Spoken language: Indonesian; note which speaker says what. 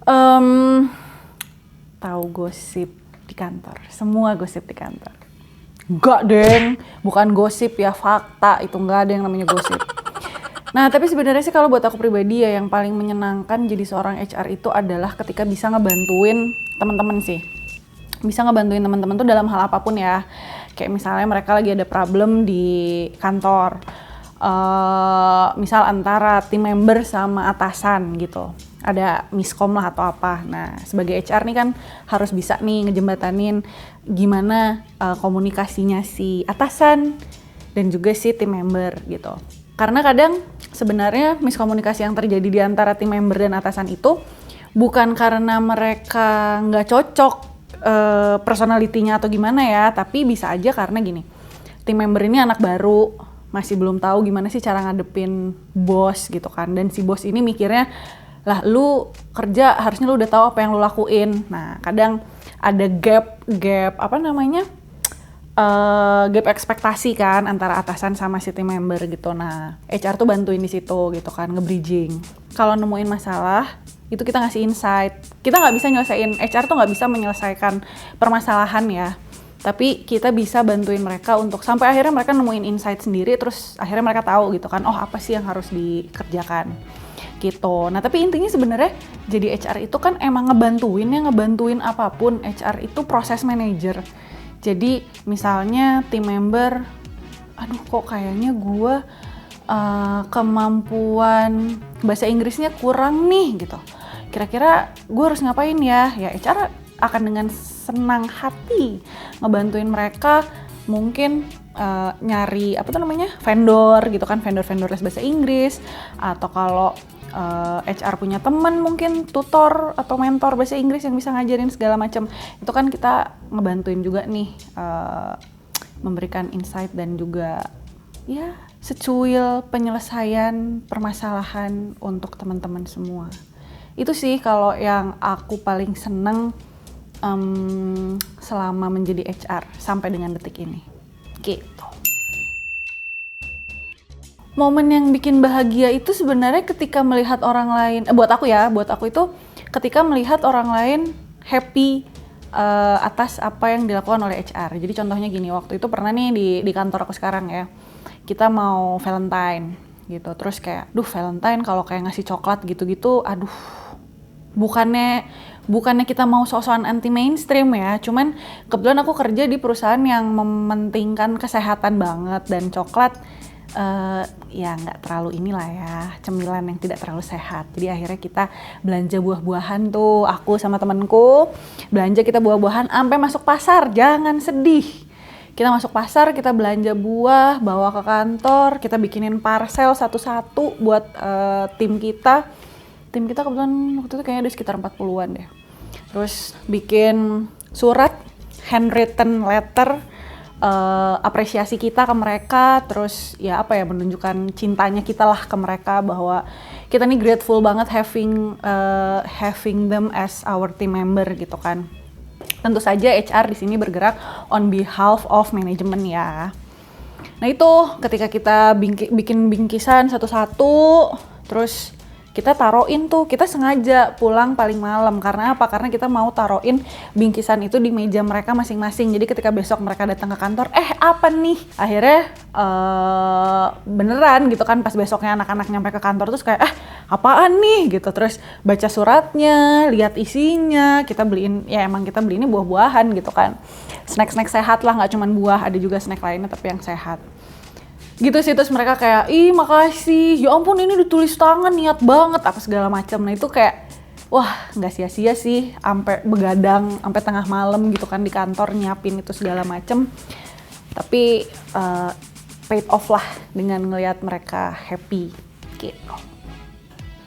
Speaker 1: Em, Tahu gosip di kantor, semua gosip di kantor. Enggak deng, bukan gosip ya, fakta. Itu enggak ada yang namanya gosip. Nah, tapi sebenarnya sih kalau buat aku pribadi ya, yang paling menyenangkan jadi seorang HR itu adalah ketika bisa ngebantuin teman-teman sih. Bisa ngebantuin teman-teman tuh dalam hal apapun ya. Kayak misalnya mereka lagi ada problem di kantor. Misal antara tim member sama atasan gitu. Ada miskom lah atau apa. Nah, sebagai HR nih kan harus bisa nih ngejembatanin gimana komunikasinya si atasan dan juga si tim member gitu. Karena kadang sebenarnya miskomunikasi yang terjadi di antara tim member dan atasan itu bukan karena mereka nggak cocok personalitinya atau gimana ya, tapi bisa aja karena gini, tim member ini anak baru, masih belum tahu gimana sih cara ngadepin bos gitu kan, dan si bos ini mikirnya, lah lu kerja harusnya lu udah tahu apa yang lu lakuin. Nah kadang ada gap gap ekspektasi kan antara atasan sama si tim member gitu. Nah HR tuh bantuin di situ gitu kan, nge-bridging. Kalau nemuin masalah itu kita ngasih insight. Kita nggak bisa nyelesain, HR tuh nggak bisa menyelesaikan permasalahan ya, tapi kita bisa bantuin mereka untuk sampai akhirnya mereka nemuin insight sendiri, terus akhirnya mereka tahu gitu kan, oh apa sih yang harus dikerjakan gitu. Nah tapi intinya sebenarnya jadi HR itu kan emang ngebantuin apapun. HR itu proses manager. Jadi misalnya tim member, aduh kok kayaknya gue kemampuan bahasa Inggrisnya kurang nih gitu. Kira-kira gue harus ngapain ya? Ya HR akan dengan senang hati ngebantuin mereka, mungkin nyari vendor gitu kan, vendor les bahasa Inggris, atau kalau HR punya temen mungkin tutor atau mentor bahasa Inggris yang bisa ngajarin segala macam. Itu kan kita ngebantuin juga nih, memberikan insight dan juga ya secuil penyelesaian permasalahan untuk teman-teman semua. Itu sih kalau yang aku paling seneng selama menjadi HR sampai dengan detik ini. Gitu. Momen yang bikin bahagia itu sebenarnya ketika melihat orang lain, buat aku itu ketika melihat orang lain happy atas apa yang dilakukan oleh HR. Jadi contohnya gini, waktu itu pernah nih di kantor aku sekarang ya, kita mau Valentine gitu, terus kayak, Valentine kalau kayak ngasih coklat gitu-gitu, bukannya kita mau sok-sokan anti mainstream ya, cuman kebetulan aku kerja di perusahaan yang mementingkan kesehatan banget, dan coklat ya nggak terlalu inilah ya, cemilan yang tidak terlalu sehat. Jadi akhirnya kita belanja buah-buahan tuh, aku sama temanku belanja kita buah-buahan sampai masuk pasar, jangan sedih. Kita masuk pasar, kita belanja buah, bawa ke kantor, kita bikinin parcel satu-satu buat tim kita. Tim kita kebetulan waktu itu kayaknya ada sekitar 40-an deh. Terus bikin surat, handwritten letter, apresiasi kita ke mereka, terus ya menunjukkan cintanya kita lah ke mereka, bahwa kita nih grateful banget having them as our team member gitu kan. Tentu saja HR di sini bergerak on behalf of management ya. Nah itu ketika kita bikin bingkisan satu-satu, terus kita taruhin tuh, kita sengaja pulang paling malam. Karena apa? Karena kita mau taruhin bingkisan itu di meja mereka masing-masing. Jadi ketika besok mereka datang ke kantor, apa nih? Akhirnya beneran gitu kan, pas besoknya anak-anak nyampe ke kantor terus kayak, apaan nih gitu. Terus baca suratnya, lihat isinya, kita beliinnya buah-buahan gitu kan. Snack-snack sehat lah, nggak cuma buah, ada juga snack lainnya tapi yang sehat. Gitu sih, terus mereka kayak, makasih, ya ampun ini ditulis tangan, niat banget, apa segala macam. Nah itu kayak, wah nggak sia-sia sih, sampai begadang, sampai tengah malam gitu kan di kantor nyiapin itu segala macam. Tapi paid off lah dengan ngelihat mereka happy gitu.